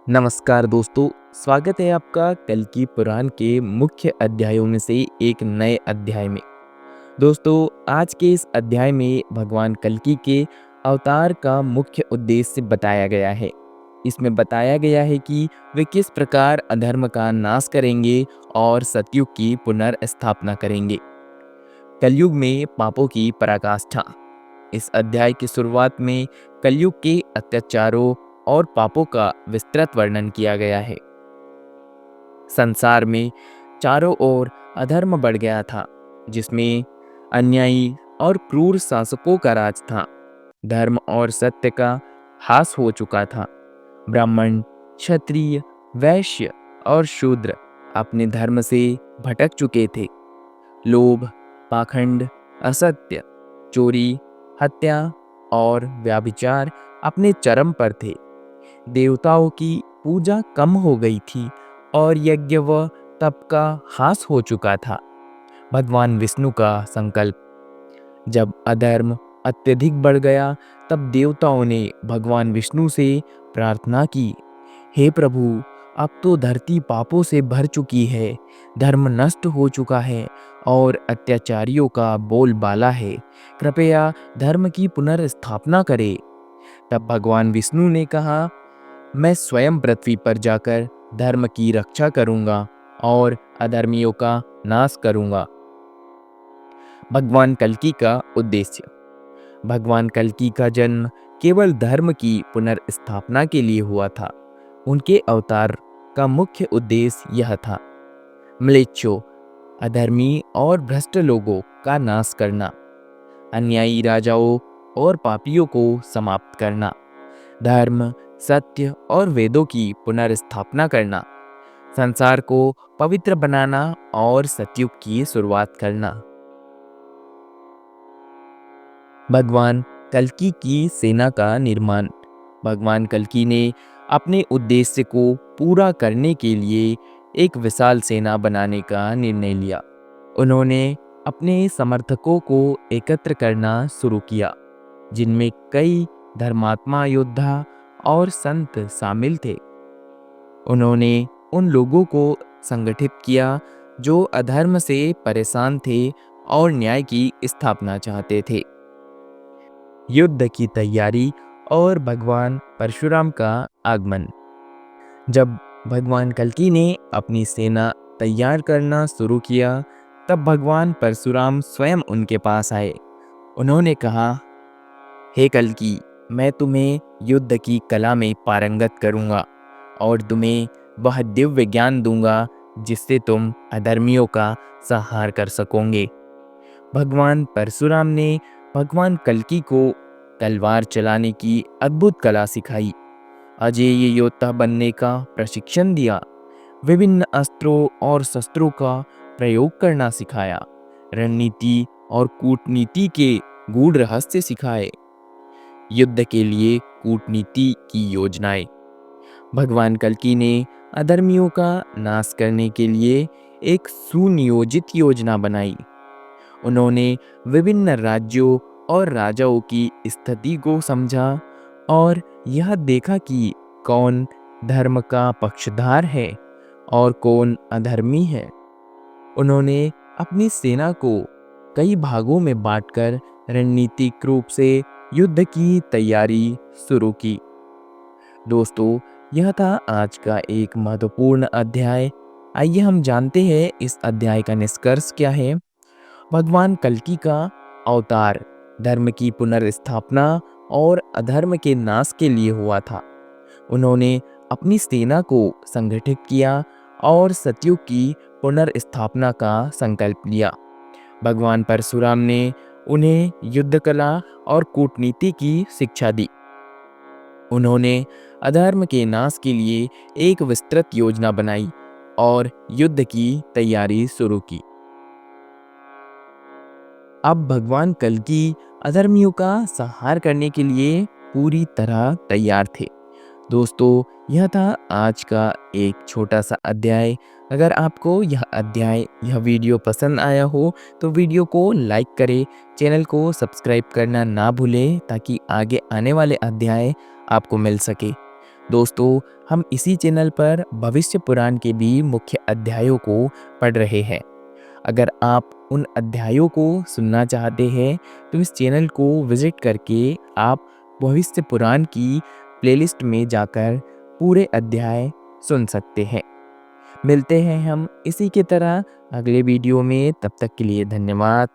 नमस्कार दोस्तों, स्वागत है आपका कल की पुराण के मुख्य अध्यायों में से एक नए अध्याय में। दोस्तों, आज के इस अध्याय में भगवान कल्कि के अवतार का मुख्य उद्देश्य बताया गया है। इसमें बताया गया है कि वे किस प्रकार अधर्म का नाश करेंगे और सतयुग की पुनर्स्थापना करेंगे। कलयुग में पापों की पराकाष्ठा। इस अध्याय की शुरुआत में कलयुग के अत्याचारों और पापों का विस्तृत वर्णन किया गया है। संसार में चारों ओर अधर्म बढ़ गया था, जिसमें अन्यायी और क्रूर शासकों का राज था। धर्म और सत्य का ह्रास हो चुका था। ब्राह्मण, क्षत्रिय, वैश्य और शूद्र अपने धर्म से भटक चुके थे। लोभ, पाखंड, असत्य, चोरी, हत्या और व्यभिचार अपने चरम पर थे। देवताओं की पूजा कम हो गई थी और यज्ञ व तप का ह्रास हो चुका था। भगवान विष्णु का संकल्प। जब अधर्म अत्यधिक बढ़ गया, तब देवताओं ने भगवान विष्णु से प्रार्थना की, हे प्रभु, अब तो धरती पापों से भर चुकी है, धर्म नष्ट हो चुका है और अत्याचारियों का बोलबाला है। कृपया धर्म की पुनर्स्थापना करें। तब भगवान विष्णु ने कहा, मैं स्वयं पृथ्वी पर जाकर धर्म की रक्षा करूंगा और अधर्मियों का नाश करूंगा। भगवान कल्कि का उद्देश्य। भगवान कल्कि का जन्म केवल धर्म की पुनर्स्थापना के लिए हुआ था। उनके अवतार का मुख्य उद्देश्य यह था, म्लेच्छों, अधर्मी और भ्रष्ट लोगों का नाश करना, अन्यायी राजाओं और पापियों को समाप्त करना, धर्म, सत्य और वेदों की पुनर्स्थापना करना, संसार को पवित्र बनाना और सतयुग की शुरुआत करना। भगवान कल्कि की सेना का निर्माण। भगवान कल्कि ने अपने उद्देश्य को पूरा करने के लिए एक विशाल सेना बनाने का निर्णय लिया। उन्होंने अपने समर्थकों को एकत्र करना शुरू किया, जिनमें कई धर्मात्मा योद्धा और संत शामिल थे। उन्होंने उन लोगों को संगठित किया जो अधर्म से परेशान थे और न्याय की स्थापना चाहते थे। युद्ध की तैयारी और भगवान परशुराम का आगमन। जब भगवान कल्कि ने अपनी सेना तैयार करना शुरू किया, तब भगवान परशुराम स्वयं उनके पास आए। उन्होंने कहा, हे कल्कि, मैं तुम्हें युद्ध की कला में पारंगत करूंगा और तुम्हें वह दिव्य ज्ञान दूंगा जिससे तुम अधर्मियों का संहार कर सकोगे। भगवान परशुराम ने भगवान कल्कि को तलवार चलाने की अद्भुत कला सिखाई, अजेय योद्धा बनने का प्रशिक्षण दिया, विभिन्न अस्त्रों और शस्त्रों का प्रयोग करना सिखाया, रणनीति और कूटनीति के गूढ़ रहस्य सिखाए, युद्ध के लिए कूटनीति की योजनाएं। भगवान कल्कि ने अधर्मियों का नाश करने के लिए एक सुनियोजित योजना बनाई। उन्होंने विभिन्न राज्यों और राजाओं की स्थिति को समझा और यह देखा कि कौन धर्म का पक्षधार है और कौन अधर्मी है। उन्होंने अपनी सेना को कई भागों में बांटकर रणनीतिक रूप से युद्ध की तैयारी शुरू की। दोस्तों, यह था आज का एक महत्वपूर्ण अध्याय। आइए हम जानते हैं इस अध्याय का निष्कर्ष क्या है। भगवान कल्कि का अवतार धर्म की पुनर्स्थापना और अधर्म के नाश के लिए हुआ था। उन्होंने अपनी सेना को संगठित किया और सतयुग की पुनर्स्थापना का संकल्प लिया। भगवान परशुराम ने उन्हें युद्ध कला और कूटनीति की शिक्षा दी। उन्होंने अधर्म के नाश के लिए एक विस्तृत योजना बनाई और युद्ध की तैयारी शुरू की। अब भगवान कल्कि अधर्मियों का संहार करने के लिए पूरी तरह तैयार थे। दोस्तों, यह था आज का एक छोटा सा अध्याय। अगर आपको यह वीडियो पसंद आया हो तो वीडियो को लाइक करें, चैनल को सब्सक्राइब करना ना भूलें ताकि आगे आने वाले अध्याय आपको मिल सके। दोस्तों, हम इसी चैनल पर भविष्य पुराण के भी मुख्य अध्यायों को पढ़ रहे हैं। अगर आप उन अध्यायों को सुनना चाहते हैं तो इस चैनल को विजिट करके आप भविष्य पुराण की प्लेलिस्ट में जाकर पूरे अध्याय सुन सकते हैं। मिलते हैं हम इसी की तरह अगले वीडियो में, तब तक के लिए धन्यवाद।